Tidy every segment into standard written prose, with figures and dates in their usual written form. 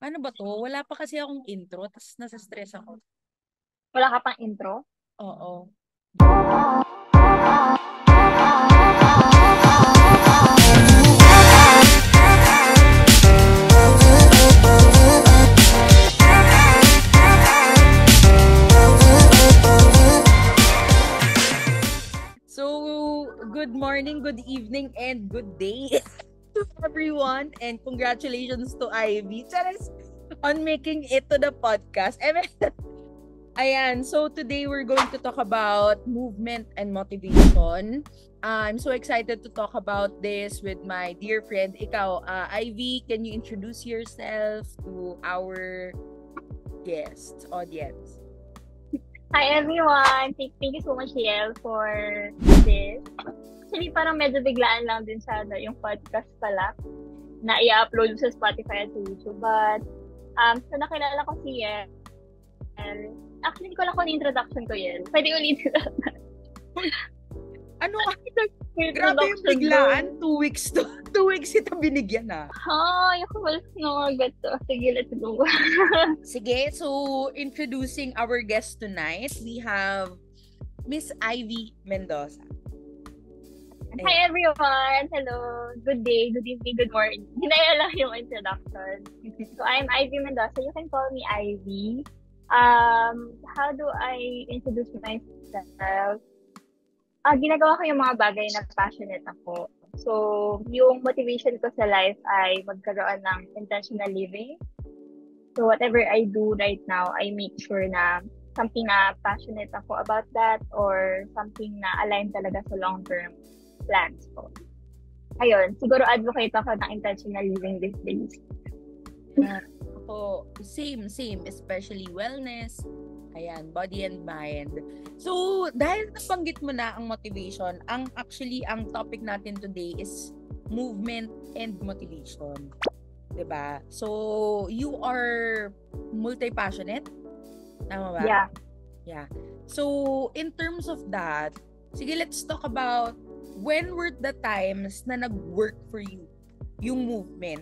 Ano ba to? Wala pa kasi akong intro, tas nasa-stress ako. Wala ka pang intro? Oo. So, good morning, good evening, and good day to everyone. And congratulations to Ivy Charis, on making it to the podcast. Ayan, so today we're going to talk about movement and motivation. I'm so excited to talk about this with my dear friend. Ikaw, Ivy, can you introduce yourself to our guest audience? Hi everyone! Thank you so much, Yael, for this. Actually, parang medyo biglaan lang din siya yung podcast pala na i-upload sa Spotify at sa YouTube. But, so nakilala ko si Yael. Actually, hindi ko lang kung introduction ko, Yael. Pwede ulitin lang. Ano ka? Grabe yung biglaan. 2 weeks to. 2 weeks ito binigyan na. Ay, ako wala na agad to. Sige, let's go. Sige, so introducing our guest tonight, we have Miss Ivy Mendoza. Hi everyone! Hello! Good day, good evening, good morning. Hinaya lang yung introduction. So, I'm Ivy Mendoza. You can call me Ivy. How do I introduce myself? Ginagawa ko yung mga bagay na passionate ako. So, yung motivation ko sa life ay magkaroon ng intentional living. So, whatever I do right now, I make sure na something na passionate ako about that or something na aligned talaga sa long-term plans ko. Ayun, siguro advocate ako ng intentional living these days. Ako, same, especially wellness, ayan, body and mind. So, dahil nabanggit mo na ang motivation, ang topic natin today is movement and motivation. 'Di ba? So, you are multi-passionate? Tama ba? Yeah. So, in terms of that, sige, let's talk about when were the times na nag-work for you yung movement?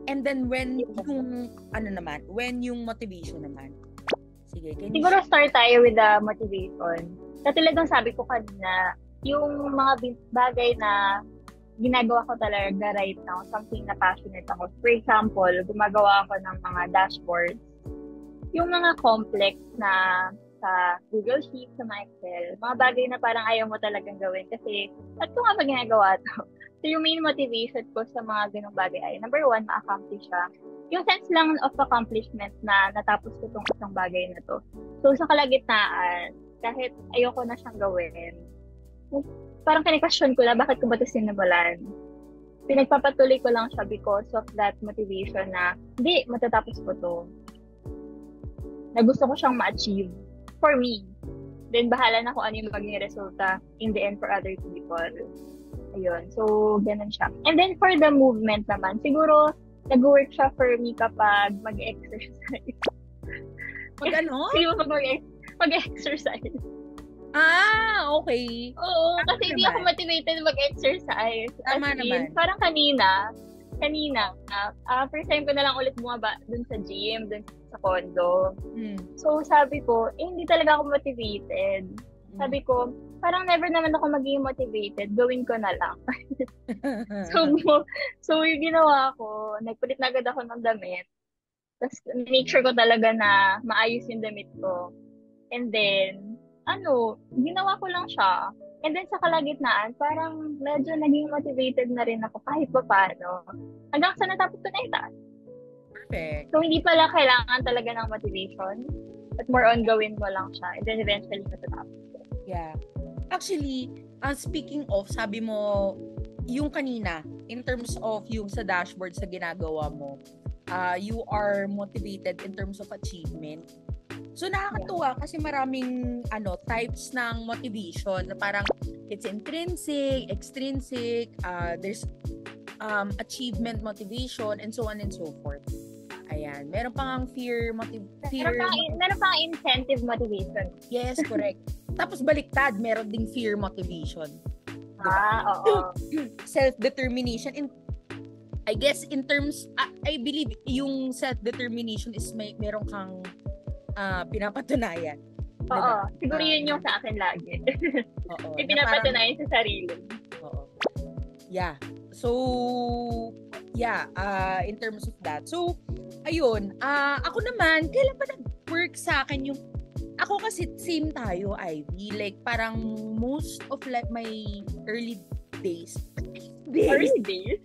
And then when yung motivation naman? Sige, siguro start tayo with the motivation. Katulad ng sabi ko kanina, yung mga bagay na ginagawa ko talaga right now, something na passionate ako. For example, gumagawa ako ng mga dashboards. Yung mga complex na sa Google Sheets, sa Excel, mga bagay na parang ayaw mo talagang gawin kasi at ko nga ba ginagawa to? So, yung main motivation ko sa mga ganong bagay ay, number one, ma-accomplish siya. Yung sense lang of accomplishment na natapos ko itong isang bagay na to. So, sa kalagitnaan, kahit ayoko na siyang gawin, parang kinikasyon ko na bakit ko ba ito sinimulan. Pinagpapatuloy ko lang siya because of that motivation na, hindi, matatapos ko to. Na gusto ko siyang ma-achieve for me. Then, bahala na kung ano yung maging resulta in the end for other people. Ayun. So, ganun siya. And then, for the movement naman, siguro, nag-work siya for me kapag mag-exercise. Mag-ano? Mag-exercise. Okay. Oo, kasi hindi ako motivated mag-exercise. Tama naman. Parang kanina, first time ko na lang ulit bumaba dun sa gym, dun sa condo. So, sabi ko, hindi talaga ako motivated. Sabi ko, parang never naman ako magiging motivated. Gawin ko na lang. so, yung ginawa ko, nagpalit na agad ako ng damit. Tapos, make sure ko talaga na maayos yung damit ko. And then, ginawa ko lang siya. And then, sa kalagitnaan, parang medyo naging motivated na rin ako kahit pa paano. Hanggang sa natapos ko na ito. Perfect. So, hindi pala kailangan talaga ng motivation. But more on gawin mo lang siya. And then, eventually, matatapos. Yeah. Actually, speaking of, sabi mo, yung kanina, in terms of yung sa dashboard sa ginagawa mo, you are motivated in terms of achievement. So, nakakatuwa kasi maraming types ng motivation na parang it's intrinsic, extrinsic, there's achievement motivation, and so on and so forth. Ayan. Meron pang Meron pang incentive motivation. Yes, correct. Tapos baliktad, meron ding fear motivation. Oo. Self-determination. I guess in terms, I believe yung self-determination is meron kang pinapatunayan. Oo, diba? Siguro yun yung sa akin lagi. Oo. May pinapatunayan sa sarili. Oo. Yeah. So, yeah, in terms of that. So, ayun, ako naman, kailan ba nag-work sa akin yung, ako kasi same tayo, Ivy. Like, parang most of like my early days. Early days?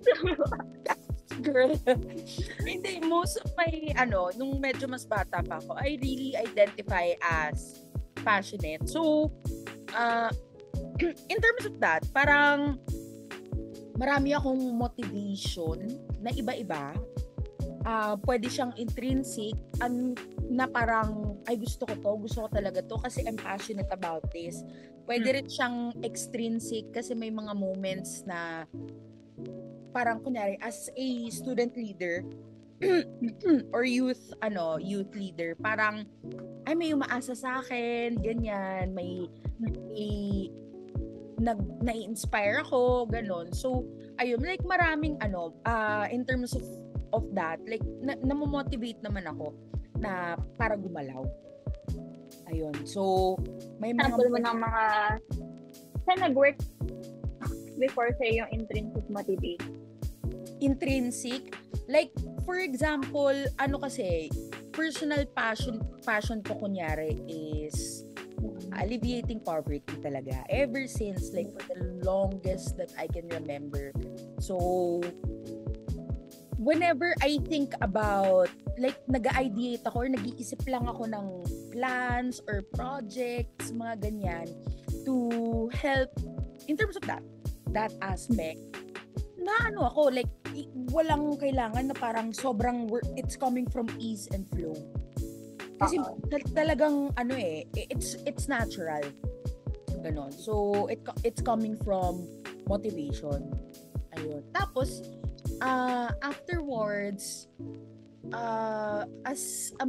Girl. Hindi, most of my, nung medyo mas bata pa ako, I really identify as passionate. So, in terms of that, parang marami akong motivation na iba-iba. Pwede siyang intrinsic na parang, ay gusto ko talaga to kasi I'm passionate about this. Pwede rin siyang extrinsic kasi may mga moments na parang kunyari as a student leader or youth leader, parang ay may umaasa sa akin, ganyan, may na-inspire ako, ganon. So, ayun, like maraming in terms of that, like namomotivate naman ako na para gumalaw. Ayun. So, may mga sample mo ng mga saan nag-work before sa yung intrinsic motivation? Intrinsic? Like, for example, kasi, personal passion ko kunyari is alleviating poverty talaga. Ever since, like, for the longest that I can remember. So, whenever I think about, like, nag-ideate ako or nag-iisip lang ako ng plans or projects, mga ganyan, to help in terms of that aspect, na ako, like, walang kailangan na parang sobrang it's coming from ease and flow. Kasi talagang it's natural. Ganon. So, it's coming from motivation. Ayun. Tapos, afterwards, as a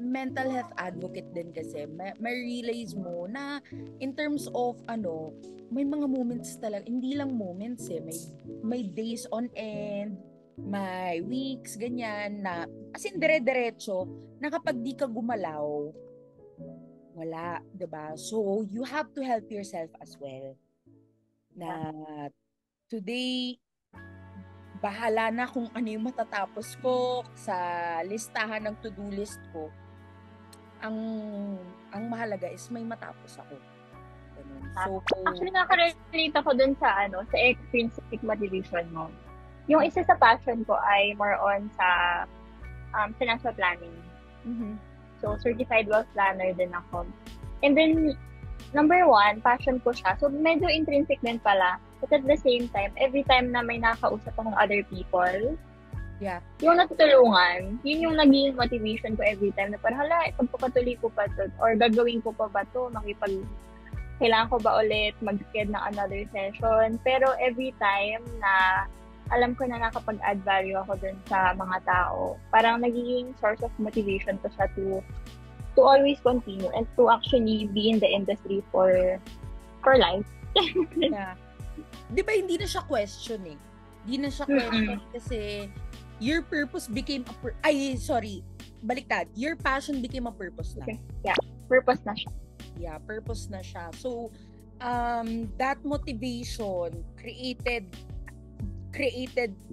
mental health advocate din kasi, may realize mo na in terms of may mga moments talaga, hindi lang moments may days on end, may weeks, ganyan, na as in dire-diretso, na kapag di ka gumalaw, wala, diba? So, you have to help yourself as well. Na today, bahala na kung ano yung matatapos ko sa listahan ng to-do list ko. Ang mahalaga is may matapos ako. So, actually, nakaka-relate ako dun sa extrinsic motivation mo. Yung isa sa passion ko ay more on sa financial planning. Mm-hmm. So, certified wealth planner din ako. And then, number one, passion ko siya. So, medyo intrinsic din pala. But at the same time, every time na may nakausap akong other people, yung natutulungan, yun yung naging motivation ko every time na parang, pagpapatuloy ko pa to, or gagawin ko pa ba to, kailangan ko ba ulit mag-schedule ng another session. Pero every time na alam ko na nakapag-add value ako dun sa mga tao, parang nagiging source of motivation ko siya to always continue and to actually be in the industry for life. Yeah. Di ba hindi na siya question eh. Hindi na siya question kasi your purpose became baliktad. Your passion became a purpose na. Okay. Yeah, purpose na siya. Yeah, purpose na siya. So, that motivation created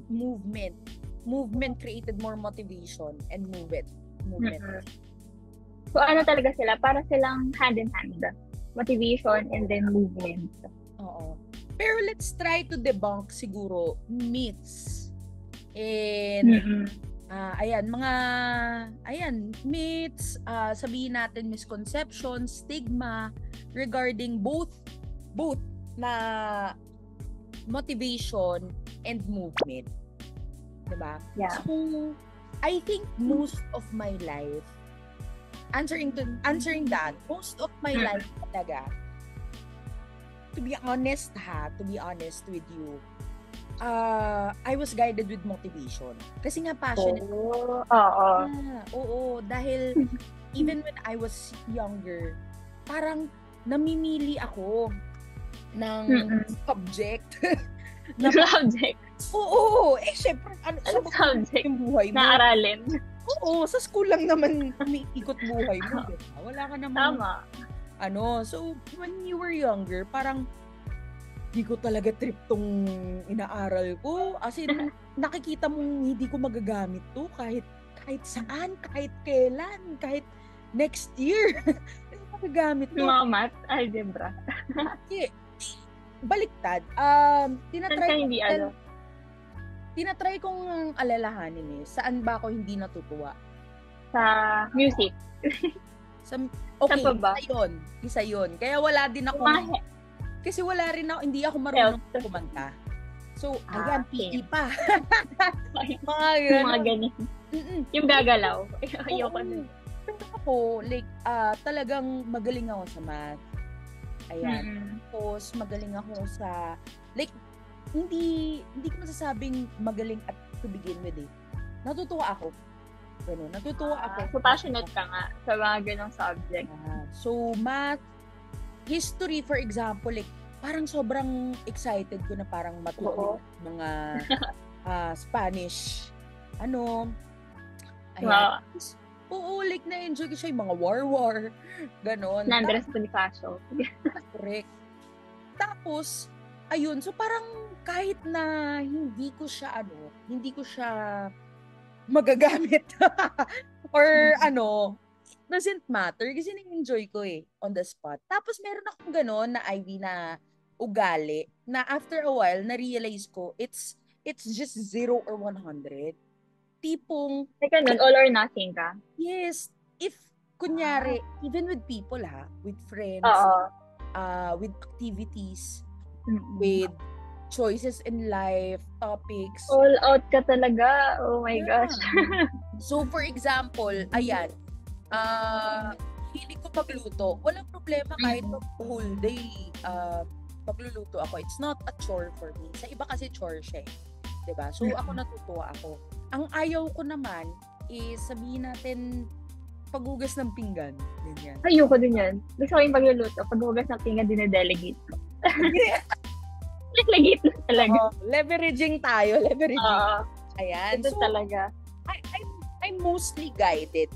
movement. Movement created more motivation and movement. So, talaga sila? Para silang hand in hand. Motivation and then movement. Oo. Pero let's try to debunk siguro myths. And myths, sabihin natin misconceptions, stigma regarding both na motivation and movement. Diba? Yeah. So, I think most of my life, answering that, most of my life talaga, to be honest with you, I was guided with motivation. Kasi nga passionate. Oo. Dahil even when I was younger, parang namimili ako ng subject. Oo, syempre, Anong subject? Yung buhay mo. Naaralin. Oo, sa school lang naman umiikot buhay mo. Diba? Wala ka namang, Tama. So, when you were younger, parang, di ko talaga trip tong inaaral ko. As in, nakikita mong hindi ko magagamit to kahit saan, kahit kailan, kahit next year. Hindi ko magagamit to. Mga math, algebra. Baliktad. Tinatry kong alalahanin saan ba ako hindi natutuwa? Sa music. Okay, isa yun. Kaya wala din ako, kasi wala rin ako, hindi ako marunong kumanta. So, ayan, PE pa. Mga ganyan. Yung gagalaw. Ayoko na. Pero ako, like, talagang magaling ako sa math. Ayan. Tapos, magaling ako sa, like, hindi ko masasabing magaling at to begin with Natutuwa ako. Ganun, natutuwa ako. So, passionate ka nga sa mga ganong subject. So, math, history, for example, like, parang sobrang excited ko na parang matuto mga Spanish. Ayan. Wow. Oo, like, na-enjoy ko siya yung mga war. Ganon. Andres Bonifacio. Correct. Tapos, ayun, so parang kahit na hindi ko siya magagamit or doesn't matter kasi na-enjoy ko on the spot. Tapos meron akong gano'n na Ivy na ugali na after a while na-realize ko it's just 0 or 100. Tipong ganun, all or nothing ka? Yes. If kunyari, even with people with friends, with activities, with choices in life, topics. All out ka talaga. Oh my gosh. So, for example, ayan, hindi ko magluto. Walang problema kahit whole day magluluto ako. It's not a chore for me. Sa iba kasi chore siya. Diba? So, ako natutuwa ako. Ang ayaw ko naman is sabihin natin paghugas ng pinggan. Ganyan. Ayoko din yan. Gusto ko yung pagluluto. Paghugas ng pinggan, dinedelegate ko. Delegate na talaga. Leveraging tayo. Ayan. Ito so, talaga. I'm mostly guided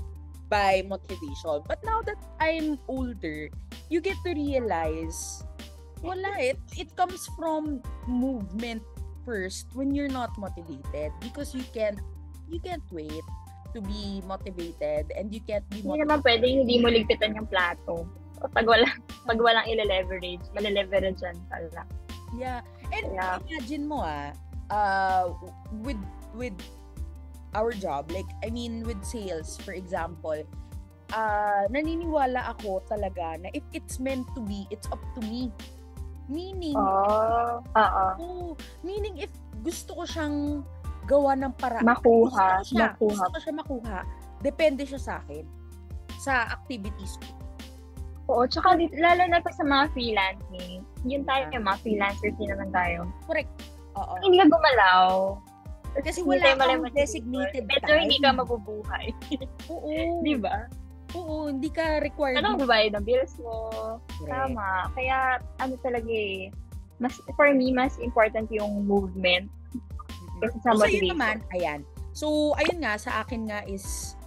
by motivation. But now that I'm older, you get to realize, it comes from movement first when you're not motivated because you can't wait to be motivated and you can't be motivated. Hindi naman pwedeng hindi mo ligpitan yung plato. Pag walang ile-leverage, mali-leverage yan pala. Yeah. And imagine mo with our job, like I mean with sales for example, naniniwala ako talaga na if it's meant to be, it's up to me. Meaning meaning if gusto ko siyang gawa ng paraan, gusto ko siya makuha, depende siya sa akin, sa activities ko. Oo, tsaka lalo na pa sa mga freelancing. Yun tayo, mga freelancers din naman tayo. Correct. Oo. Hindi ka gumalaw. Kasi wala kang designated time. Pero hindi ka mabubuhay. Oo. Di ba? Oo, hindi ka required. Ano babayad ng bills mo? Correct. Tama. Kaya, talaga for me, mas important yung movement. Kasi sa motivation. Sa'yo naman, ayan. So, ayun nga, sa akin nga is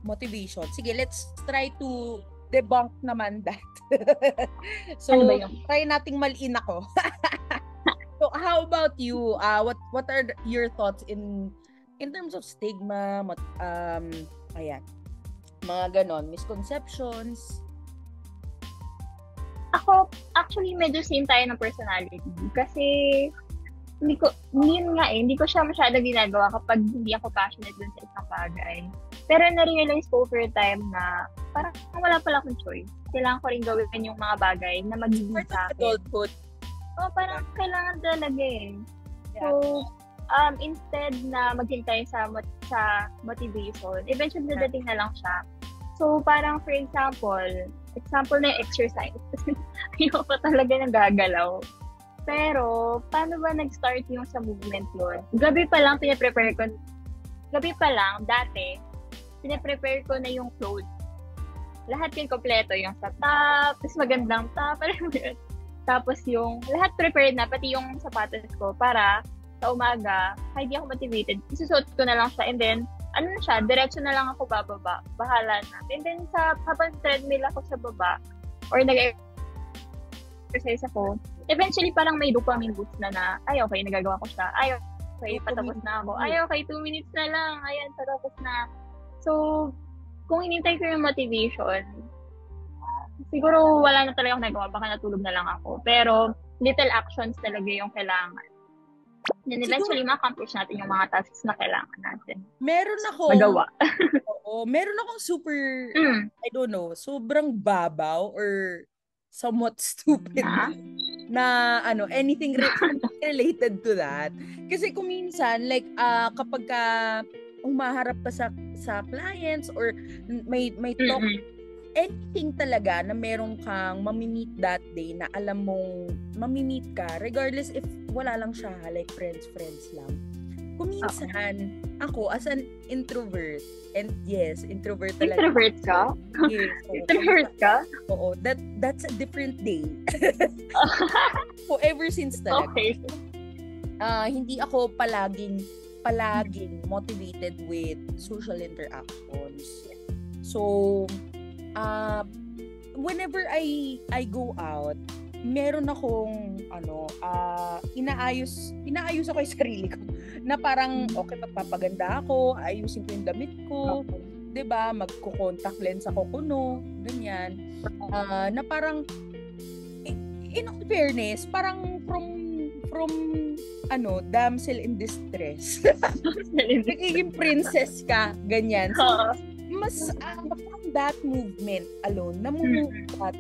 motivation. Sige, let's try to debunk naman that. So, try nating maliin ako. So, how about you? What are your thoughts in terms of stigma, ayan, mga ganon, misconceptions? Ako, actually, medyo same tayo ng personality. Kasi, hindi ko siya masyado ginagawa kapag hindi ako passionate dun sa isang bagay. Pero na-realize ko over time na parang wala pala akong choice. Kailangan ko rin gawin yung mga bagay na magiging sa akin. Adulthood. Parang kailangan talaga So, instead na maghintay sa motivation, eventually dadating na lang siya. So, parang for example na exercise. Ayoko talaga nang gagalaw. Pero, paano ba nag-start yung sa movement yun? Gabi pa lang, dati, pinaprepare ko na yung clothes. Lahat yung kompleto, yung sa top, tapos magandang top, tapos yung, lahat prepared na, pati yung sapatos ko, para sa umaga, kahit di ako motivated, isusuot ko na lang siya and then, ano na siya, diretso na lang ako bababa. Bahala na. And then, habang treadmill ako sa baba, or nag-exercise ako, eventually parang may dopamine boost na ay, okay, nagagawa ko siya. Ay, okay, patapos na ako. Ay, okay, 2 minutes na lang. Ayan, patapos na. So, kung hinintay ko yung motivation, siguro wala na talaga akong nagawa. Baka natulog na lang ako. Pero, little actions talaga yung kailangan. And eventually, ma-accomplish natin yung mga tasks na kailangan natin. Meron ako magawa. Oo, meron akong super, I don't know, sobrang babaw or somewhat stupid na anything related to that. Kasi kung minsan, like, kapag umaharap ka sa clients or may talk, anything talaga na meron kang mamimit that day na alam mong mamimit ka, regardless if wala lang siya, like friends lang. Kung minsan, ako as an introvert, and yes, introvert talaga. Introvert ka? Yes. Introvert ka? Oo, that's a different day. So, ever since talaga. Okay. Hindi ako palaging motivated with social interactions. So, whenever I go out, meron akong inaayos ako yung sarili ko na parang okay, magpapaganda ako, ayusin ko yung damit ko, 'di ba? Magko-contact lens ako kuno, ganyan. Na parang in all fairness, parang from damsel in distress. Nagiging princess ka, ganyan. So, mas from that movement alone, namumove ka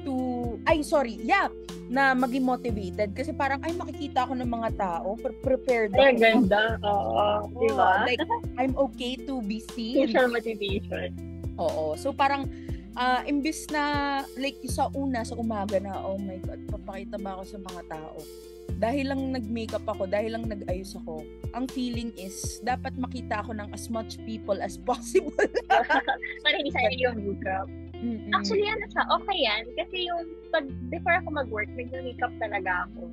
na maging motivated kasi parang makikita ako ng mga tao, prepared ako. Ay, ganda. Oo, diba? Like, I'm okay to be seen. Social motivation. Oo. So, parang, imbis na, like, sa umaga na, oh my God, papakita ba ako sa mga tao? Dahil lang nag-makeup ako, dahil lang nag-ayos ako, ang feeling is, dapat makita ako ng as much people as possible. Para hindi sayang yung makeup. Mm-mm. Actually, siya, okay yan. Kasi before ako mag-work, nag-makeup talaga ako.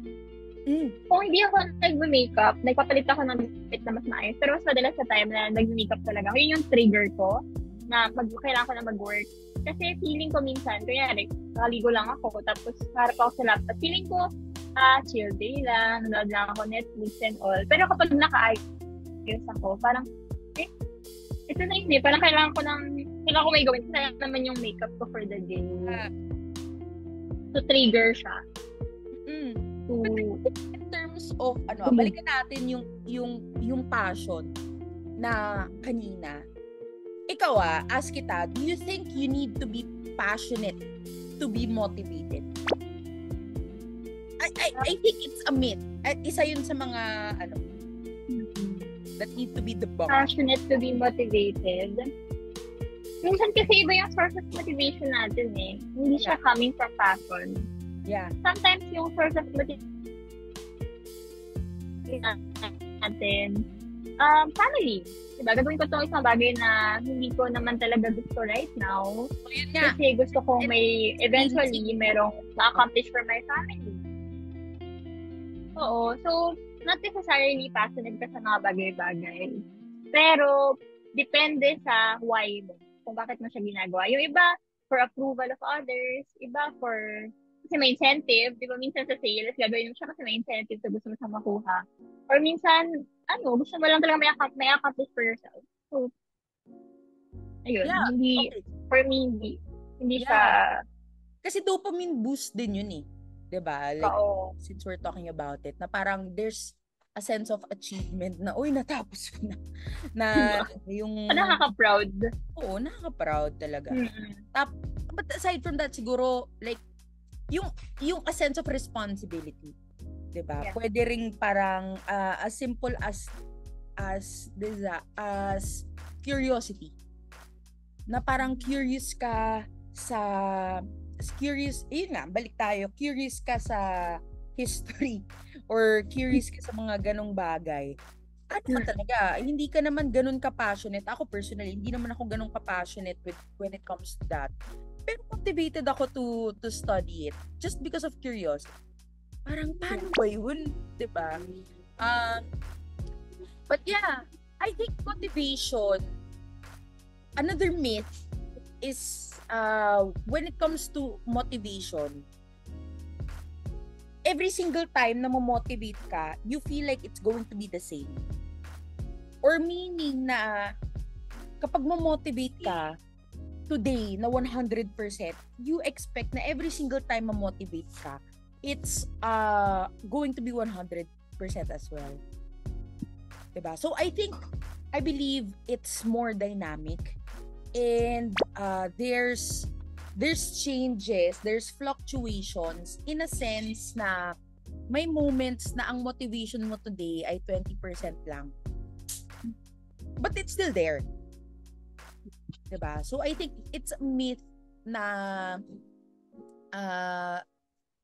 Kung hindi ako nag-makeup, nagpapalit ako ng fit na mas maayos. Pero mas madalas sa time na nag-makeup talaga ako. Yun yung trigger ko na kailangan ko na mag-work. Kasi feeling ko minsan, kunyari, nakaligo lang ako, tapos harap ako sa laptop. Feeling ko, chill day lang, nanonood lang ako Netflix and all. Pero kapag naka-ayos ako, parang, ito na yun parang kailangan ko may gawin. Kaya naman yung makeup ko for the day. To trigger siya. In terms of, balikan natin yung passion na kanina. Ikaw ask kita, do you think you need to be passionate to be motivated? I think it's a myth. Isa yun sa mga that need to be debunked. Passionate to be motivated. Minsan kasi iba yung source of motivation natin Hindi siya coming from passion. Yeah. Sometimes yung source of motivation natin, family. Diba? Gagawin ko itong isang bagay na hindi ko naman talaga gusto right now. So, yun nga. Kasi gusto kong eventually merong ma-accomplish for my family. Oo. So, not necessarily passionate ka sa mga bagay-bagay. Pero, depende sa why mo. Kung bakit mo siya ginagawa. Yung iba, for approval of others. Iba kasi may incentive. Di ba, minsan sa sales, gagawin mo siya kasi may incentive so gusto mo siyang makuha. Or minsan, gusto mo lang talaga may accomplish for yourself. So, ayun. Yeah, for me, hindi siya. Kasi dopamine boost din yun 'Diba? Like, since we're talking about it, na parang there's a sense of achievement na, uy, natapos ko na. Na yung... Nakaka-proud. Oo, nakaka-proud talaga. But aside from that, siguro, like, yung a sense of responsibility. Diba? Yeah. Pwede ring parang as simple as curiosity. Na parang curious ka balik tayo, curious ka sa history or curious ka sa mga ganong bagay. Talaga, hindi ka naman ganun ka-passionate. Ako personally, hindi naman ako ganun ka-passionate when it comes to that. Pero motivated ako to study it just because of curiosity. Parang, paano ba yun? Diba? But yeah, I think motivation, another myth is when it comes to motivation, every single time na mo-motivate ka, you feel like it's going to be the same. Or meaning na kapag mo-motivate ka today na 100%, you expect na every single time ma-motivate ka, it's going to be 100% as well. Diba? So I believe it's more dynamic, and there's changes, there's fluctuations in a sense na may moments na ang motivation mo today ay 20% lang. But it's still there. Diba? So I think it's a myth na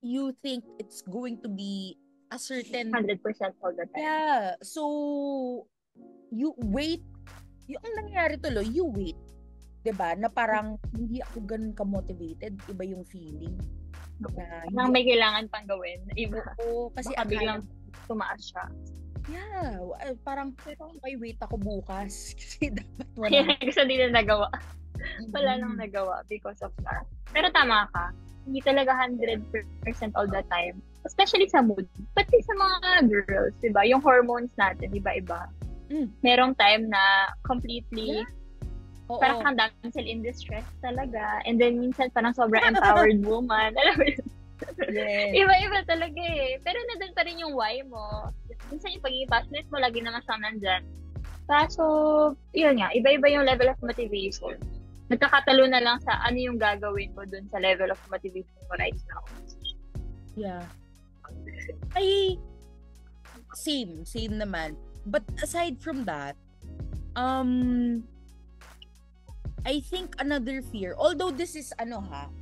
you think it's going to be a certain 100% all the time. Yeah. So you wait. Yung nangyayari tuloy, you wait. 'Di ba? Na parang hindi ako ganun ka-motivated, iba yung feeling. Na may kailangan pang gawin. Iba. Oo, kasi baka biglang tumaas siya. Yeah, parang may wait ako bukas kasi dapat wala. Yeah, kasi hindi na nagawa. Wala nang nagawa because of that. Pero tama ka. Hindi talaga 100% all the time. Especially sa mood. Pati sa mga girls, diba? Yung hormones natin, iba-iba. Merong time na completely parang kang damsel in distress talaga. And then minsan parang sobrang empowered woman. Alam mo yun? Yeah. Iba-iba talaga eh. Pero nandun pa rin yung why mo. Minsan yung pagiging passionate mo, lagi naman siyang nandyan. Kaso, yun nga, iba-iba yung level of motivation. Nagkakatalo na lang sa ano yung gagawin mo dun sa level of motivation mo right now. Yeah. Same naman. But aside from that, I think another fear, although this is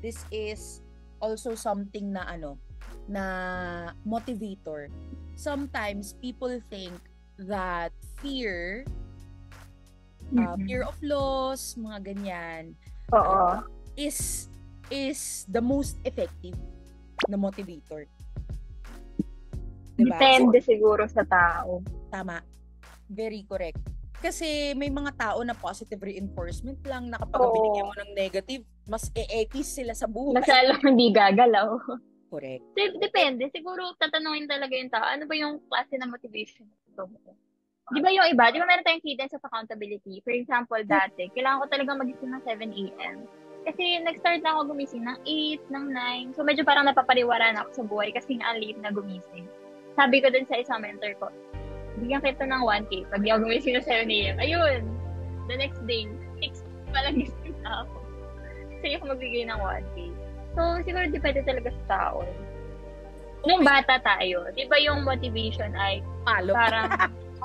this is also something na na motivator. Sometimes people think that fear of loss, mga ganyan, is the most effective na motivator. Diba? Depende siguro sa tao. Tama. Very correct. Kasi may mga tao na positive reinforcement lang na kapag binigyan mo ng negative, mas e-ekis sila sa buhay. Mas alam hindi gagalaw. Correct. Depende. Siguro tatanungin talaga yung tao, ano ba yung klase na motivation ito? Di ba yung iba? Di ba meron tayong cadence of accountability? For example, dati, kailangan ko talagang magising ng 7 a.m. Kasi nag-start na ako gumising ng 8, ng 9. So medyo parang napapariwaran ako sa buhay kasi nga late na gumising. Sabi ko dun sa isang mentor ko, bigyan kita ng 1K pag di ako gumising ng 7 a.m. Ayun! The next day, 6 palang gising na ako. Kasi ako magbigay ng 1K. So, siguro depende talaga sa tao. Nung bata tayo, di ba yung motivation ay palo. Parang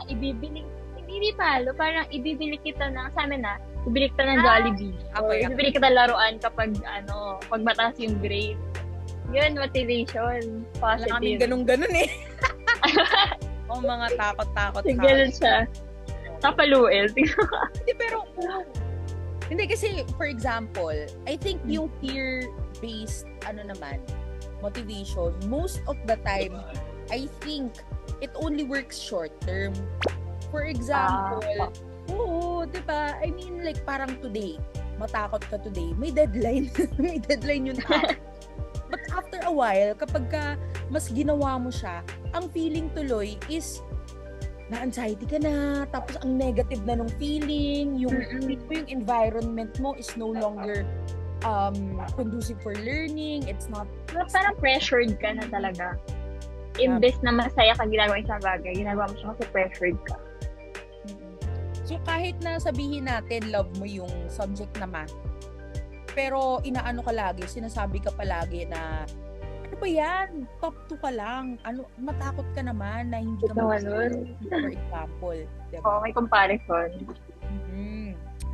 ibibili, hindi palo, parang ibibili kita ng, sa amin ibibili kita ng Jollibee. Ibibili kita laruan kapag, pag mataas yung grade. Yun, motivation. Positive. Wala kaming ganun-ganun eh. O mga takot-takot. Ganun siya. Kapaluel. Hindi, pero, hindi kasi, for example, I think yung fear-based, motivation, most of the time, I think, it only works short-term. For example, diba? I mean, like, parang today, matakot ka today, may deadline. May deadline yung tao. But after a while, kapag mas ginawa mo siya, ang feeling tuloy is na-anxiety ka na, tapos ang negative na nung feeling, yung environment mo is no longer conducive for learning, it's not... Parang pressured ka na talaga. Imbes na masaya ka ginagawa isang bagay, ginagawa mo siya kasi pressured ka. So kahit na sabihin natin love mo yung subject na math, pero inaano ka lagi, sinasabi ka palagi na ano ba yan? Top 2 ka lang. Matakot ka naman na hindi ka mag-start, for example. Diba? May comparison.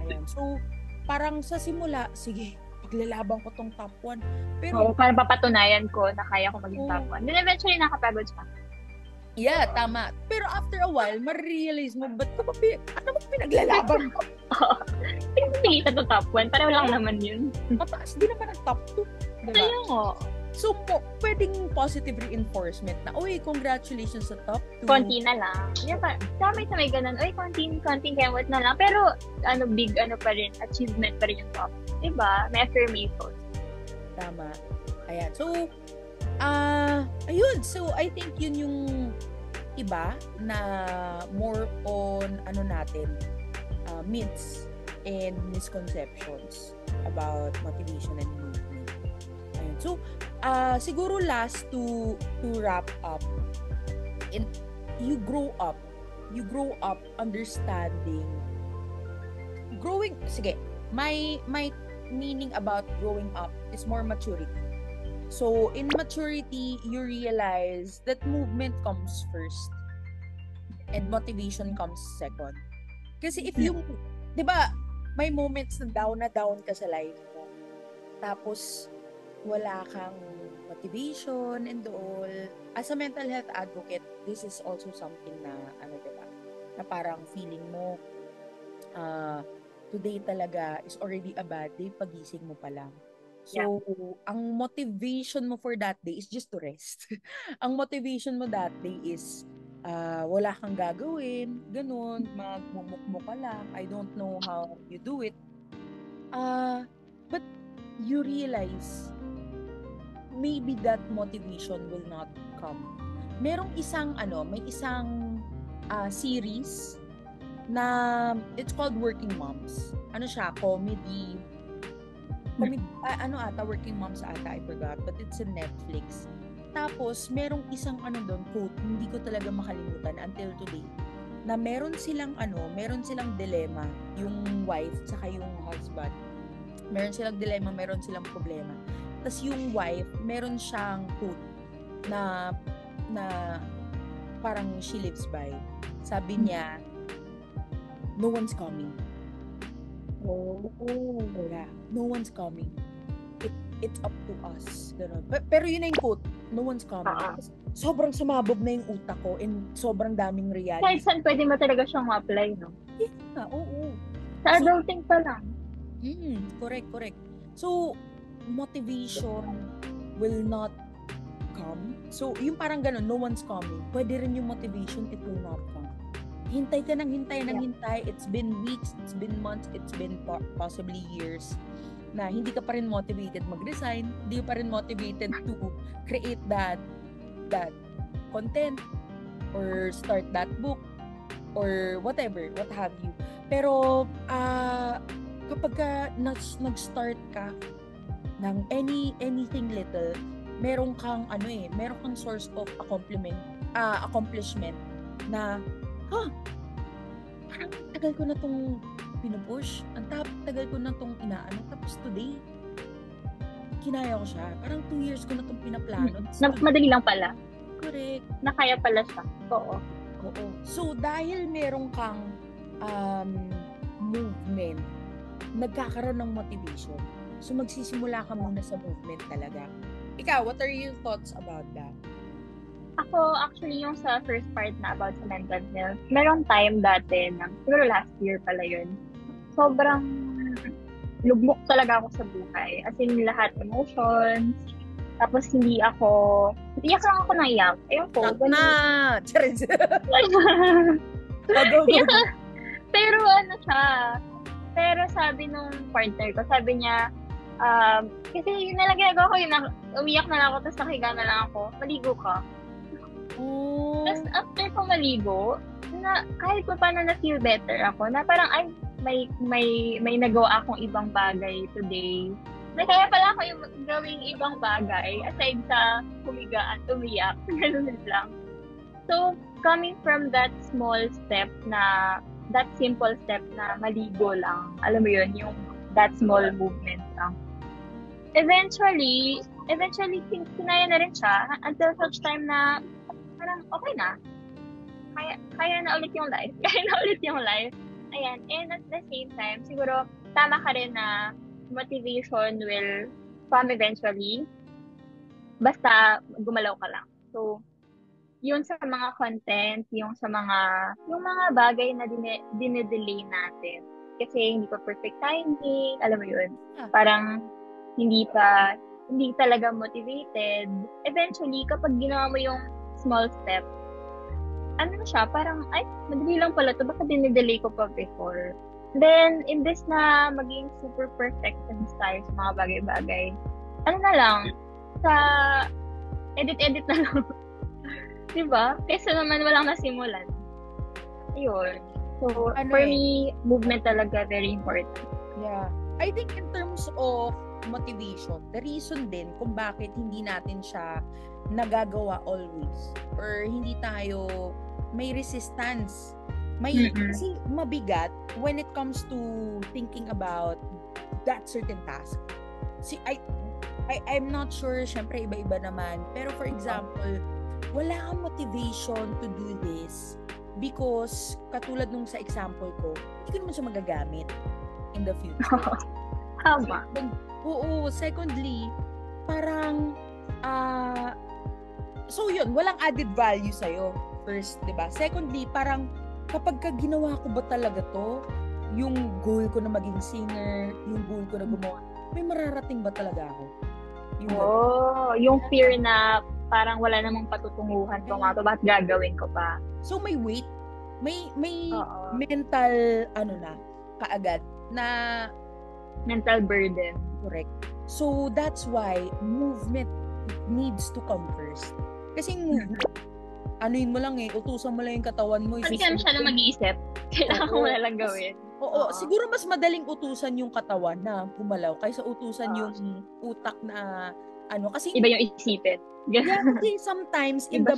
Ayan. So, parang sa simula, sige, paglalaban ko tong top 1. Pero, parang papatunayan ko na kaya ko maging top 1. Then eventually, nakapagod siya. Yeah, tama. Pero after a while, ma-realize mo, ba't ka ano ba pinaglalaban ko? Pinagpilitan to top 1. Pareho lang naman yun. Mataas din naman ang top 2. Diba? Ayun nga. So, pwedeng positive reinforcement na, uy, congratulations sa top 2. Konti na lang. Diba, tama sa may ganun, uy, konting kemot na lang. Pero, big, pa rin, achievement pa rin yung top. Diba? May affirmation. Tama. Ayan. So, ayun. So, I think yun yung iba na more on, myths and misconceptions about motivation and movement. Ayun. So, siguro last to wrap up, and you grow up understanding my meaning about growing up is more maturity. So in maturity, you realize that movement comes first and motivation comes second. Kasi if you, 'di ba, may moments na down ka sa life mo. Tapos wala kang motivation and all. As a mental health advocate, this is also something na, diba? Na parang feeling mo, today talaga is already a bad day, pagising mo pa lang. So, ang motivation mo for that day is just to rest. Ang motivation mo that day is, wala kang gagawin, ganun, magmumukmo ka lang. I don't know how you do it. But you realize, maybe that motivation will not come. May isang series na it's called Working Moms. Comedy, Working Moms ata, I forgot, but it's in Netflix. Tapos merong isang doon quote, hindi ko talaga makalimutan until today, na meron silang dilemma, yung wife saka yung husband. Meron silang dilemma, meron silang problema. Tapos yung wife, meron siyang quote na parang she lives by. Sabi niya, no one's coming. Yeah, no one's coming. It's up to us. Ganun. Pero yun na yung quote, no one's coming. Sobrang sumabog na yung utak ko and sobrang daming reality. Kahit saan pwede mo talaga siyang ma-apply, no? Yeah, oo. Sa adulting pa lang. Correct. So, motivation will not come. So, yung parang ganun, no one's coming. Pwede rin yung motivation, it will not come. Hintay ka ng hintay. It's been weeks, it's been months, it's been possibly years na hindi ka pa rin motivated mag-resign, hindi ka pa rin motivated to create that content or start that book or whatever, what have you. Pero kapag nag-start ka ng anything little, meron kang source of accomplishment na parang tagal ko na tong pinupush, tagal ko na tong tapos today kinaya ko siya. Parang 2 years ko na tong pinaplano. Madali lang pala. Correct. Nakaya pala siya. Oo. So dahil meron kang movement, nagkakaroon ng motivation. So magsisimula ka muna sa movement talaga. Ikaw, what are your thoughts about that? Ako, actually, yung sa first part na about sa mental health, merong time dati, siguro last year pala yun, sobrang lugmok talaga ako sa buhay. As in, lahat emotions, tapos iyak lang ako ng iyak. Ayun po. Pero sabi nung partner ko, sabi niya, kasi yun na lang ginagawa ko, umiyak na lang ako, tapos nakahiga na lang ako, maligo ka. Tapos after ko maligo, na kahit pa paano na-feel better ako, na parang may nagawa akong ibang bagay today. Na kaya pala ako yung gawing ibang bagay aside sa humiga at umiyak. Ganun lang. So, coming from that small step that simple step na maligo lang, alam mo yun, yung that small movement lang. Eventually, kinaya na rin siya until such time na parang okay na. Kaya na ulit yung life. Ayan. And at the same time, siguro, tama ka rin na motivation will come eventually. Basta gumalaw ka lang. So, yun sa mga content, yung mga bagay na dinedelay natin. Kasi hindi pa perfect timing, alam mo yun. Parang hindi pa hindi talaga motivated, eventually, kapag ginawa mo yung small step, ano na siya, parang, ay, madali lang pala to, baka dinidelay ko pa before. Then, imbes na maging super perfectionist tayo sa mga bagay-bagay, ano na lang, sa edit-edit na lang. Diba? Kaysa naman walang nasimulan. Ayun. So, for me, movement talaga very important. Yeah. I think in terms of motivation, the reason din kung bakit hindi natin siya nagagawa always or hindi tayo may resistance. Kasi mabigat when it comes to thinking about that certain task. See, I'm not sure, syempre iba-iba naman. Pero for example, wala kang motivation to do this because katulad nung sa example ko, hindi ko naman siya magagamit in the future. Tama. Oo. Secondly, parang so yun, walang added value sa'yo. First, diba? Secondly, parang kapag ginawa ko ba talaga to, yung goal ko na maging singer, yung goal ko na gumawa, may mararating ba talaga ako? Yung fear na parang wala namang patutunguhan kung ano, bakit gagawin ko pa? So may weight, may mental kaagad na mental burden. Correct. So that's why movement needs to come first. Kasi movement, anuin mo lang utusan mo lang yung katawan mo. Hindi ka siya na mag-iisip. Kailangan mo na lang gawin. Oo, siguro mas madaling utusan yung katawan na gumalaw kaysa utusan yung utak na kasi iba yung isipin. Yeah, kasi sometimes in the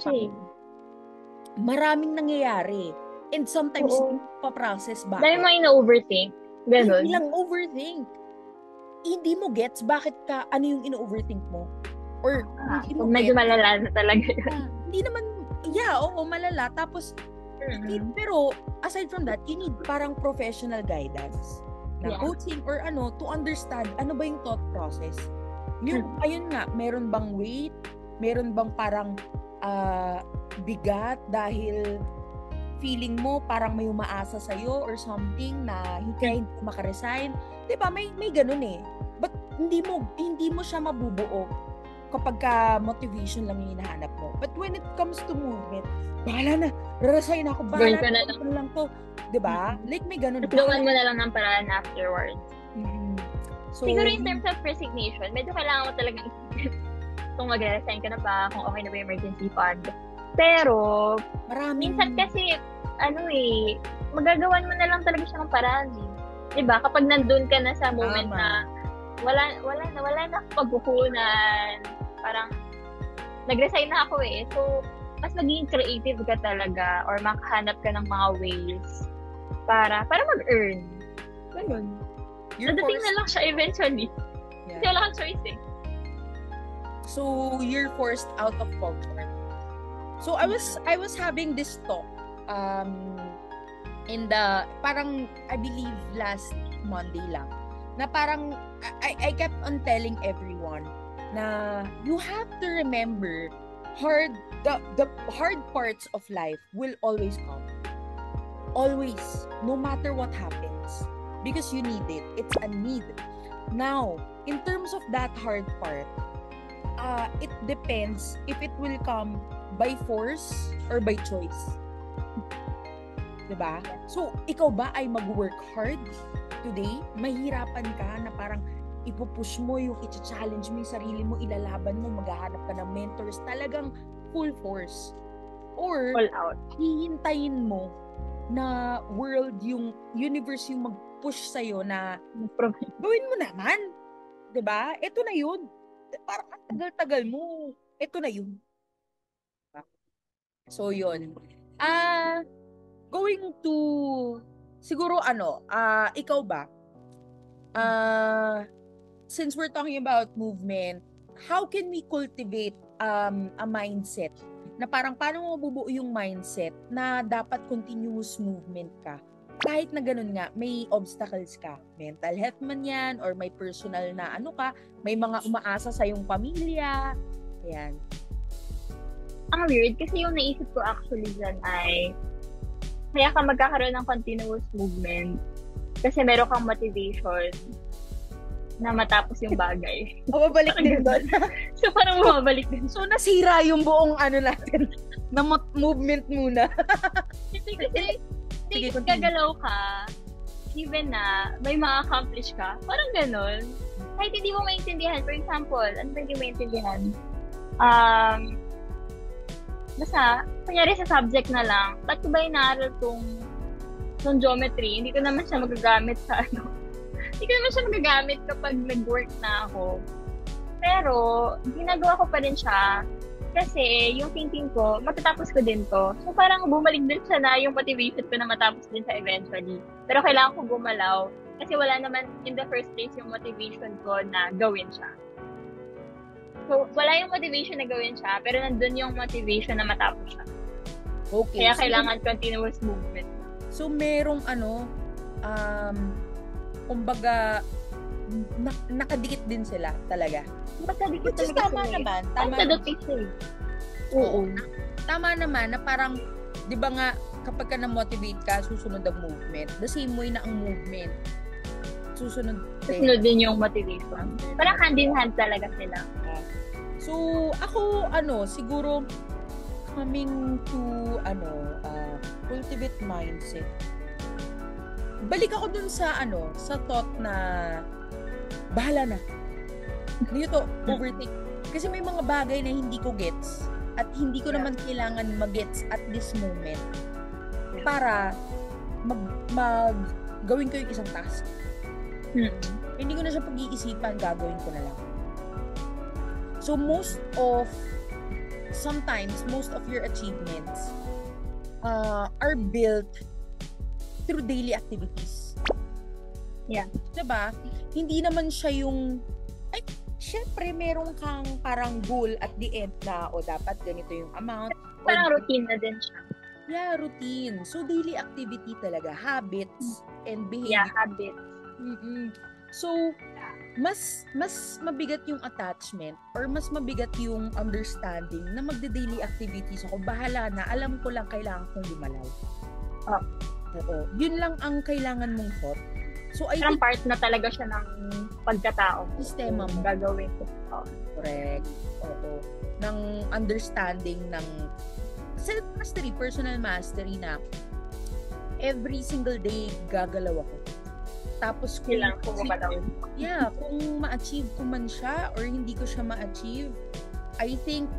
maraming nangyayari and sometimes pa-process ba? Dahil mo ina-overthink. Ganun. Hindi lang overthink. Hindi mo gets bakit ano yung ina-overthink mo? Or medyo malala na talaga yun. Hindi naman, malala. Tapos, pero aside from that, you need parang professional guidance na coaching or to understand ano ba yung thought process. Ayun nga, meron bang weight? Meron bang parang bigat dahil feeling mo parang may umaasa sa'yo or something na hindi makaresign? Diba? May ganun But hindi mo siya mabubuo kapag motivation lang yung hinahanap mo. But when it comes to movement, bahala na, resign ako, bahala na lang to. Diba? Like may ganun. Tulungan mo na lang ng paraan afterwards. So, siguro in terms of resignation, medyo kailangan mo talagang isipin kung mag-resign ka na ba, kung okay na ba yung emergency fund. Pero, minsan kasi, magagawan mo na lang talaga siya ng paraan. Diba? Kapag nandun ka na sa moment na wala na pagkukunan, parang nag-resign na ako So, mas magiging creative ka talaga or makahanap ka ng mga ways para mag-earn. Ganun. Nadating na lang siya eventually. Kasi wala kang choice So, you're forced out of comfort. So, I was having this talk in the, parang, I believe last Monday lang, na parang, I kept on telling everyone na you have to remember the hard parts of life will always come. Always. No matter what happens. Because you need it. It's a need. Now, in terms of that hard part, it depends if it will come by force or by choice. Diba? So, ikaw ba ay mag-work hard today? Mahirapan ka na parang ipupush mo yung i-challenge mo yung sarili mo, ilalaban mo, maghahanap ka ng mentors, talagang full force. Or, all out. Hihintayin mo na world, yung universe yung mag-push sa'yo na gawin mo naman. Diba? Ito na yun. Parang ang tagal-tagal mo. Ito na yun. So, yun. Going to, siguro ikaw ba? Since we're talking about movement, how can we cultivate a mindset na parang paano mo mabubuo yung mindset na dapat continuous movement ka? Kahit na ganun nga, may obstacles ka. Mental health man yan, or may personal na may mga umaasa sa yung pamilya. Ayan. Ang weird, kasi yung naisip ko actually dyan ay kaya ka magkakaroon ng continuous movement kasi meron kang motivation. na matapos yung bagay. O, babalik din doon. So, parang bumabalik din. So, nasira yung buong natin na movement muna. Kasi, Sige, gagalaw ka, even na may ma-accomplish ka, parang ganon. Kahit hindi mo maintindihan, for example, ano ba hindi maintindihan? Basta, kunyari sa subject na lang, ba't ko ba inaaral tong geometry? Hindi ko naman siya magagamit sa Hindi ko naman siya magagamit kapag nag-work na ako. Pero, ginagawa ko pa rin siya kasi yung thinking ko, matatapos ko din to. So, parang bumalik din siya na yung motivation ko na matapos din siya eventually. Pero kailangan ko gumalaw kasi wala naman in the first place yung motivation ko na gawin siya. So, wala yung motivation na gawin siya, pero nandun yung motivation na matapos siya. Okay. Kaya kailangan continuous movement. So, merong kumbaga, nakadikit din sila talaga. Nakadikit talaga tama sila. Naman. Tama naman. Oo. Tama naman na parang, di ba nga, kapag ka na-motivate ka, susunod ang movement. The same way na ang movement. Susunod din yung motivation. Parang hand in hand talaga sila. So, ako, siguro, coming to, cultivate mindset. Balik ako dun sa, sa thought na, bahala na. Hindi to, overtake. Kasi may mga bagay na hindi ko gets at hindi ko naman kailangan mag-gets at this moment para gawin ko yung isang task. Hindi ko na siya pag-iisipan, gagawin ko na lang. So, most of your achievements are built through daily activities. Yeah. Diba? Hindi naman siya yung, syempre, meron kang parang goal at the end na, dapat ganito yung amount. Parang routine na din siya. Yeah, routine. So, daily activity talaga. Habits and behavior. Yeah, habits. So, mas mabigat yung attachment or mas mabigat yung understanding na magde-daily activities ako. Bahala na. Alam ko lang kailangan kong gumalaw. Oo. Yun lang ang kailangan mong thought. So, I think part na talaga siya ng pagkatao. Sistema mo. Gagawin ko. Correct. Oo. Ng understanding ng self-mastery, personal mastery na every single day gagalaw ako. Tapos kung ma-achieve ko man siya or hindi ko siya ma-achieve, I think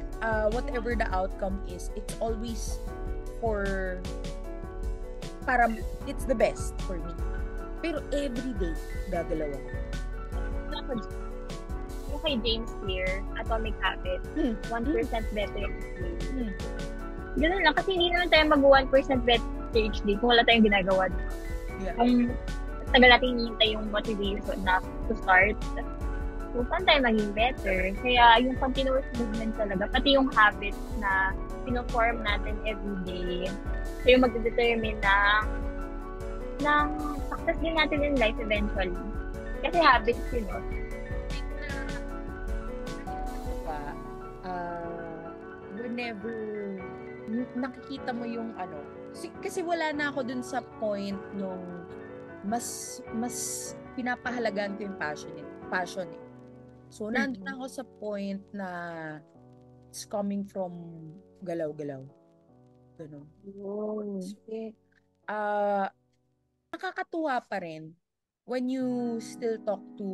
whatever the outcome is, it's always it's the best for me. Pero everyday, gagalaw ako. Yung kay James Clear, Atomic Habits, 1% better each day. Ganun lang, kasi hindi naman tayo mag-1% better each day kung wala tayong ginagawa. Yeah. Kung tagal natin hinihintay yung motivation na to start, so saan tayo maging better? Kaya yung continuous movement talaga, pati yung habits na pino-form natin everyday, so yung magdedetermine ng success din natin in life eventually. Kasi habits yun, whenever nakikita mo yung kasi wala na ako dun sa point nung mas pinapahalagaan ko yung passion eh. So, nandun ako sa point na it's coming from galaw-galaw. Ganun. So, nakakatuwa pa rin when you still talk to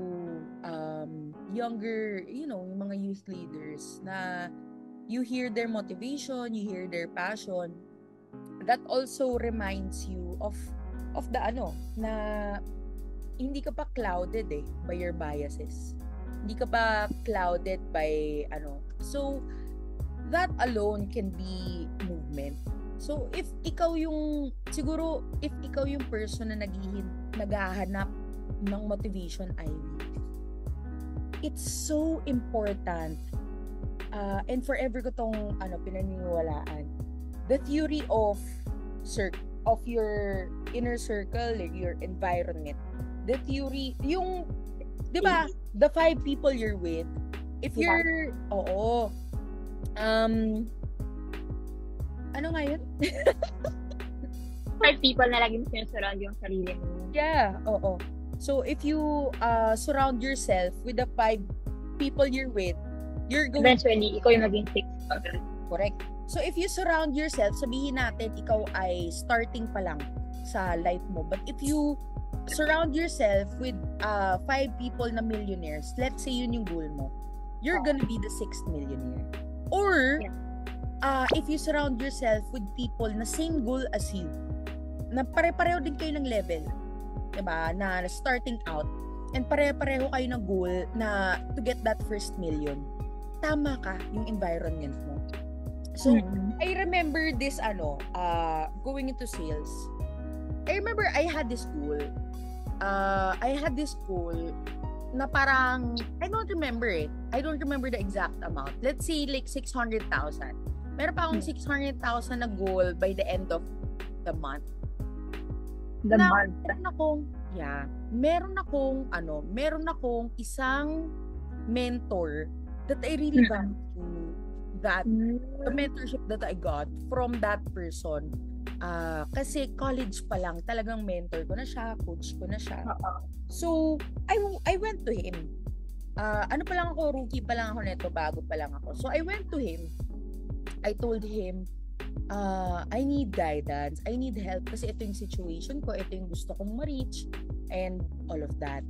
younger, yung mga youth leaders na you hear their motivation, you hear their passion. That also reminds you of the na hindi ka pa clouded by your biases. Hindi ka pa clouded by So, that alone can be movement. So, if ikaw yung person na naghahanap ng motivation, Ivy, it's so important and forever ko tong pinaniniwalaan. The theory of your inner circle, your environment. The theory, yung, di ba, the 5 people you're with, if you're, ano nga yun? 5 people na laging sinasurround yung sarili mo. Yeah, oo. So if you surround yourself with the 5 people you're with, you're going Eventually, ikaw yung maging 6. correct. So if you surround yourself, sabihin natin ikaw ay starting pa lang sa life mo. But if you surround yourself with 5 people na millionaires, let's say yun yung goal mo, you're gonna be the 6th millionaire. Or if you surround yourself with people na same goal as you, na pare-pareho din kayo ng level, diba? Na starting out, and pare-pareho kayo ng goal na to get that first million. Tama ka yung environment mo. So, I remember this going into sales. I remember I had this goal. Na parang, I don't remember it. I don't remember the exact amount. Let's say like 600,000. Meron pa akong 600,000 na goal by the end of the month. Meron akong isang mentor that I really value, that the mentorship that I got from that person. Kasi college pa lang, talagang mentor ko na siya, coach ko na siya. So, I went to him. Rookie pa lang ako neto, bago pa lang ako. So, I went to him. I told him, I need guidance, I need help kasi ito yung situation ko, ito yung gusto kong ma-reach, and all of that.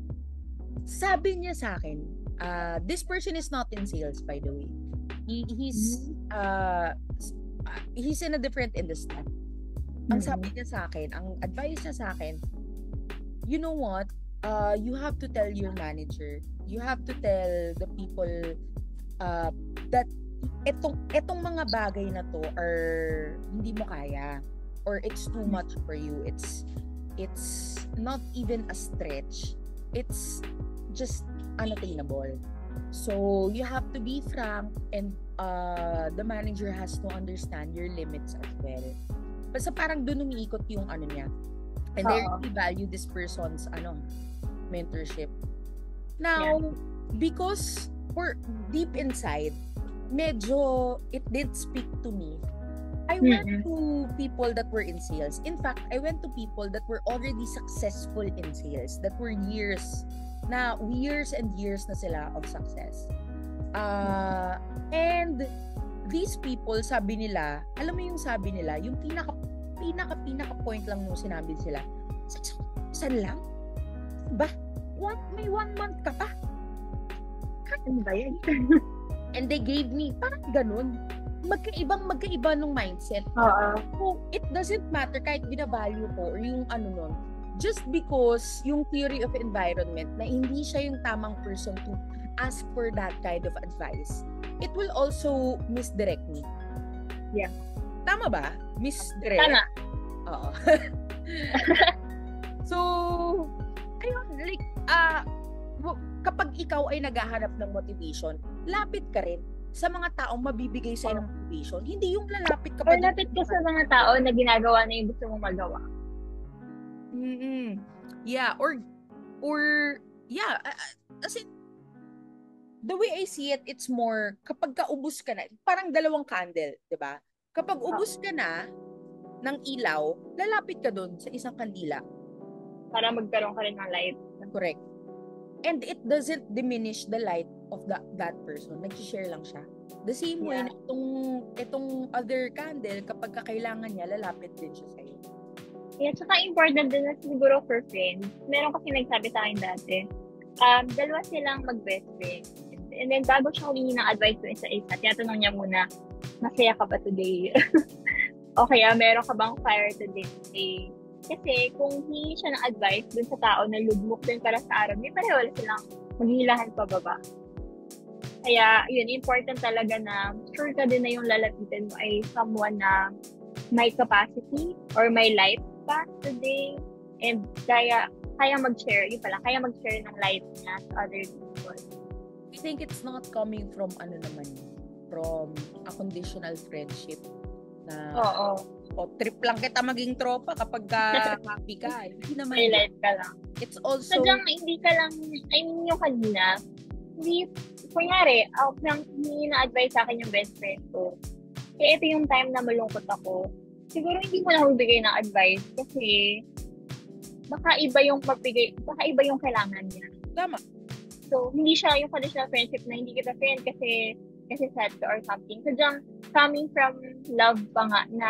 Sabi niya sa akin, this person is not in sales, by the way. He's in a different industry. Ang sabi niya sa akin, ang advice niya sa akin, you know what? You have to tell your manager, you have to tell the people that etong mga bagay na to are hindi mo kaya, or it's too much for you. It's not even a stretch. It's just unattainable. So you have to be frank, and the manager has to understand your limits as well. Basta parang doon umiikot yung niya. And they really value this person's mentorship. Now, because for deep inside, medyo it did speak to me. I went to people that were in sales. In fact, I went to people that were already successful in sales, that were years and years na sila of success. And these people, sabi nila, alam mo yung sabi nila, yung pinaka point lang nung sinabi sila, saan lang? Ba? May 1 month ka pa? Ano ba yan? And they gave me, parang ganun. Magkaiba nung mindset. So, it doesn't matter kahit binavalue ko or yung nun. Just because yung theory of environment na hindi siya yung tamang person to ask for that kind of advice, it will also misdirect me. Yeah. Tama ba? Misdirect? Tama. Oo. So, ayun, like, kapag ikaw ay naghahanap ng motivation, lapit ka rin sa mga taong mabibigay sa'yo ng motivation. Hindi yung lalapit ka pa. Or lapit ka sa mga tao na ginagawa na yung gusto mong magawa. Yeah, as in, the way I see it, it's more, kapag kaubos ka na, parang dalawang candle, di ba? Kapag ubos ka na ng ilaw, lalapit ka dun sa isang kandila. Para magkaroon ka rin ng light. Correct. And it doesn't diminish the light of that person. Nag-share lang siya. The same way na itong other candle, kapag kakailangan niya, lalapit din siya sa'yo. Yeah, tsaka important din na siguro for friends. Meron kasi nagsabi sa akin dati, dalawa silang mag-best friend. And then bago siya humingi ng advice sa isa, tinatanong niya muna, masaya ka ba today? O kaya meron ka bang fire today? Kasi kung hingi siya ng advice dun sa tao na lugmok din para sa araw, may pareho wala silang maghihilahan pababa. Kaya, yun, important talaga na sure ka din na yung lalapitan mo ay someone na may capacity or may light pa today, and kaya mag-share, yun pala, kaya mag-share ng light niya sa other people. I think it's not coming from from a conditional friendship na trip lang kita maging tropa kapag happy ka. Hindi naman. May light ka lang. It's also sadyang hindi ka lang, I mean yung kanina, hindi, kunyari, nang hindi na-advise sa akin yung best friend ko. Kaya ito yung time na malungkot ako. Siguro hindi mo na magbigay ng advice kasi baka iba yung mabigay, baka iba yung kailangan niya. Tama. So, hindi siya yung traditional friendship na hindi kita friend kasi sad ka or something. Sadyang coming from love pa nga na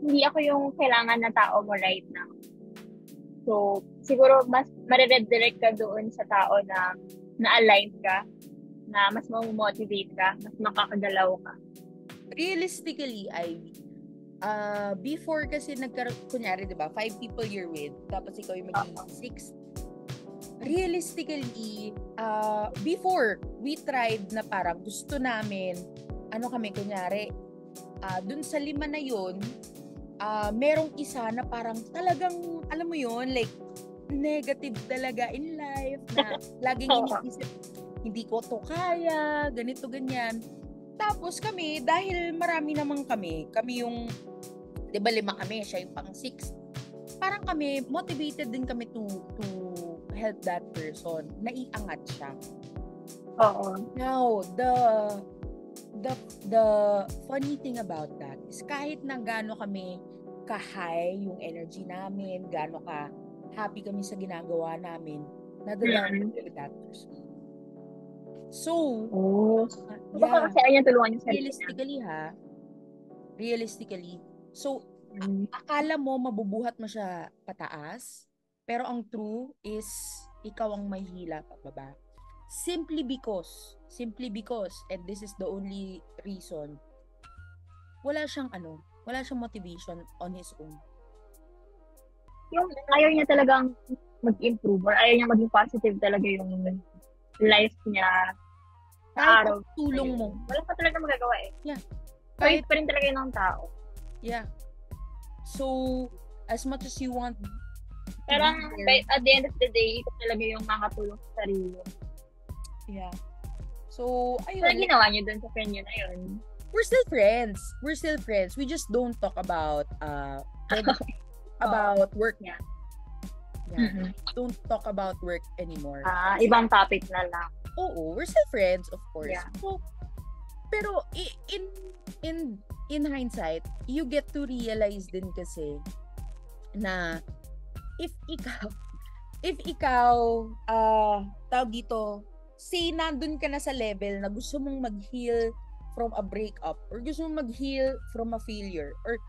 hindi ako yung kailangan na tao mo right now. So, siguro mas mareredirect ka doon sa tao na na-align ka, na mas mamomotivate ka, mas makakagalaw ka. Realistically, Ivy, before kasi nagkaroon, kunyari, di ba, 5 people you're with, tapos ikaw yung magiging 6. Realistically, before, we tried na parang gusto namin, kunyari, dun sa 5 na yun, merong isa na parang talagang, alam mo yun, like, negative talaga in life, na laging iniisip, hindi ko to kaya, ganito, ganyan. Tapos kami, dahil marami naman kami yung, di ba 5 kami, siya yung pang 6, parang kami, motivated din kami to help that person, naiangat siya. Oo. Now, the funny thing about that is kahit na gaano kami ka-high yung energy namin, gaano ka happy kami sa ginagawa namin, nadadown with that person. So, baka kasi ayaw niya tulungan yung sarili realistically, so, akala mo mabubuhat mo siya pataas, pero ang true is ikaw ang mahihila pababa. Simply because, and this is the only reason, wala siyang motivation on his own. Yung ayaw niya talagang mag-improve or ayaw niya maging positive talaga yung life niya sa araw. Tulong mo. Wala pa talaga magagawa eh. Yeah. Kahit pa rin talaga yun ng tao. Yeah. So, as much as you want, pero at the end of the day, ito talaga yung makatulong sa sarili. Yeah. So, ayun. Ano ginawa niyo dun sa friend niyo na yun? We're still friends. We just don't talk about about work. Yeah. Yeah. Don't talk about work anymore. Ibang topic na lang. Oo, we're still friends, of course. Yeah. So, pero in hindsight, you get to realize din kasi na if ikaw tawag dito, say nandun ka na sa level na gusto mong mag-heal from a breakup or gusto mong mag-heal from a failure or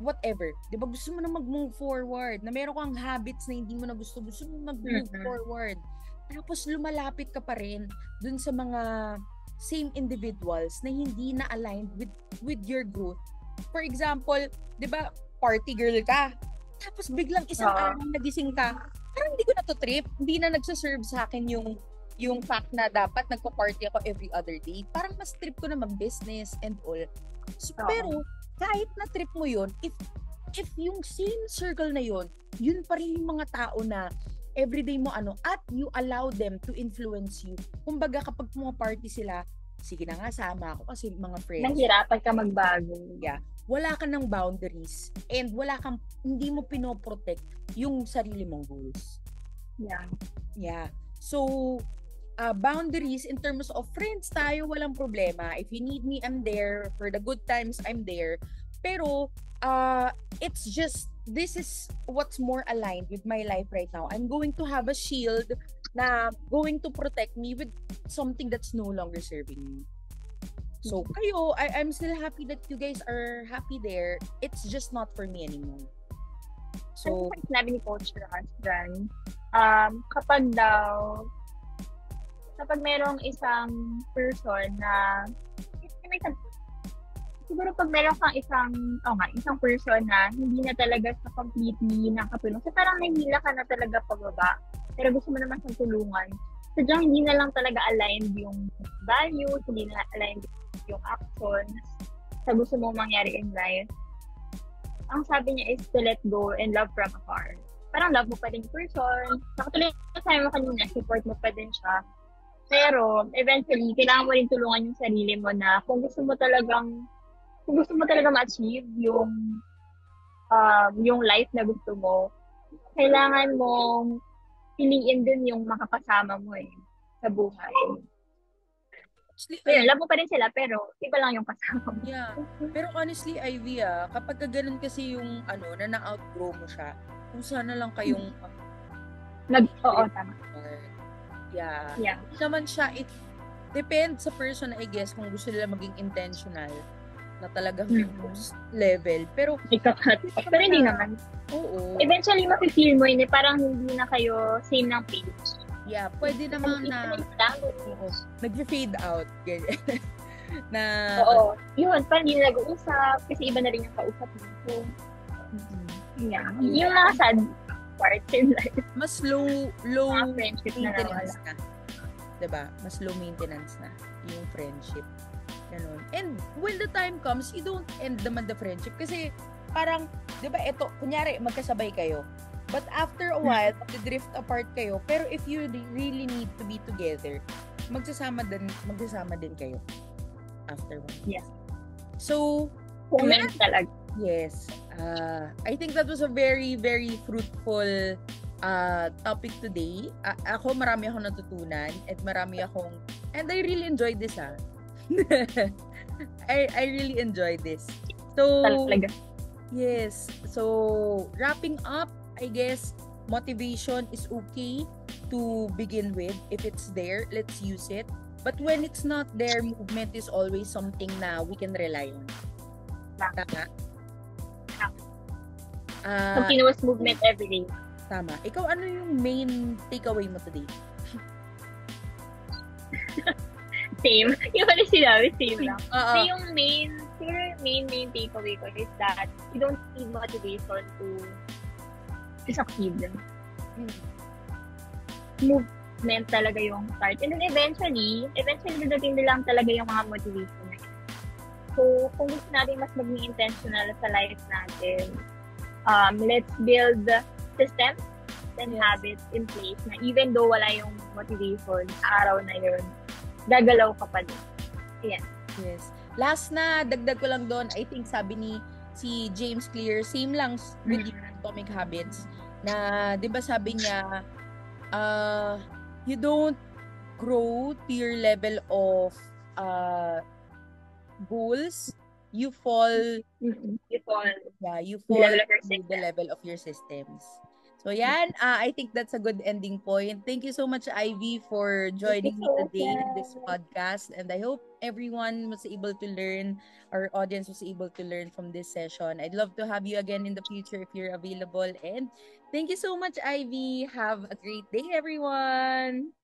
whatever, 'di ba, gusto mo na mag-move forward, na meron kang habits na hindi mo na gusto mo mag-move forward, tapos lumalapit ka pa rin dun sa mga same individuals na hindi na aligned with your growth. For example, 'di ba, party girl ka, tapos biglang isang araw nagising ka, parang hindi ko na to trip, hindi na nagsaserve sa akin yung fact na dapat nagpa-party ako every other day. Parang mas trip ko na mag-business and all. So, pero kahit na trip mo yun, if yung same circle na yun pa rin yung mga tao na everyday mo at you allow them to influence you. Kumbaga kapag mga party sila, sige na nga, sama ako kasi mga friends. Nahirapan ka magbago. Yeah. Wala ka ng boundaries and hindi mo pinoprotect yung sarili mong goals. Yeah. Yeah. So, boundaries in terms of friends tayo, walang problema. If you need me, I'm there. For the good times, I'm there. Pero, it's just, this is what's more aligned with my life right now. I'm going to have a shield na going to protect me with something that's no longer serving me. So, kayo, I'm still happy that you guys are happy there. It's just not for me anymore. So, sinabi ni Coach Ras dyan, kapag merong isang person na siguro pag meron kang isang person na hindi na talaga sa completely nakatulong. So parang nahila ka na talaga pababa. Pero gusto mo naman siyang tulungan. Sadyang hindi na lang talaga aligned yung values, hindi na aligned yung actions sa gusto mong mangyari in life. Ang sabi niya is to let go and love from afar. Parang love mo pa din person. Nakatuloy na sabi mo kanina, support mo pa din siya. Pero, eventually, kailangan mo rin tulungan yung sarili mo na kung gusto mo talaga ma-achieve yung life na gusto mo, kailangan mong piliin din yung makakasama mo sa buhay. Love mo pa rin sila, pero iba lang yung kasama mo. Yeah. Pero honestly, Ivy, kapag ganun kasi yung na na-outgrow mo siya, kung sana lang kayong Oo, tama. Yeah. Yeah. Hindi naman siya, it depends sa person, I guess, kung gusto nila maging intentional na talagang first level. Pero, Pero hindi naman. Oo. Eventually, mafe-feel mo yun, parang hindi na kayo same ng page. Yeah, pwede naman na nag-fade out. Na, oo. Yun, parang hindi na nag-uusap kasi iba na rin yung kausap mo. Yeah. Yung mga sad part in life. Mas low friendship maintenance na. Diba? Mas low maintenance na yung friendship. Ganun. And when the time comes, you don't end naman the friendship kasi parang, diba, eto, kunyari, magkasabay kayo. But after a while, mag-drift apart kayo. Pero if you really need to be together, magsasama din kayo after one. Yes. So, talaga. Yes. I think that was a very, very fruitful topic today. Ako, marami akong natutunan at and I really enjoyed this, I really enjoyed this. So, talaga. Yes. So, wrapping up, I guess, motivation is okay to begin with. If it's there, let's use it. But when it's not there, movement is always something na we can rely on. Tama? Continuous movement every day. Tama. Ikaw, ano yung main takeaway mo today? Same. Yung pala sinabi, same lang. So yung main takeaway ko is that you don't need motivation to succeed. Movement talaga yung start. And then eventually dadating din lang talaga yung mga motivation na yun. So, kung gusto natin mas maging intentional sa life natin, let's build systems and habits in place na even though wala yung motivation, araw na yun, gagalaw ka pa din. Ayan. Yes. Last na, dagdag ko lang doon, I think sabi ni si James Clear, same lang with Atomic Habits, na, di ba sabi niya, you don't grow to your level of goals, you fall to the level of your systems. So yan, I think that's a good ending point. Thank you so much, Ivy, for joining me today in this podcast. And I hope everyone was able to learn, our audience was able to learn from this session. I'd love to have you again in the future if you're available. And thank you so much, Ivy. Have a great day, everyone.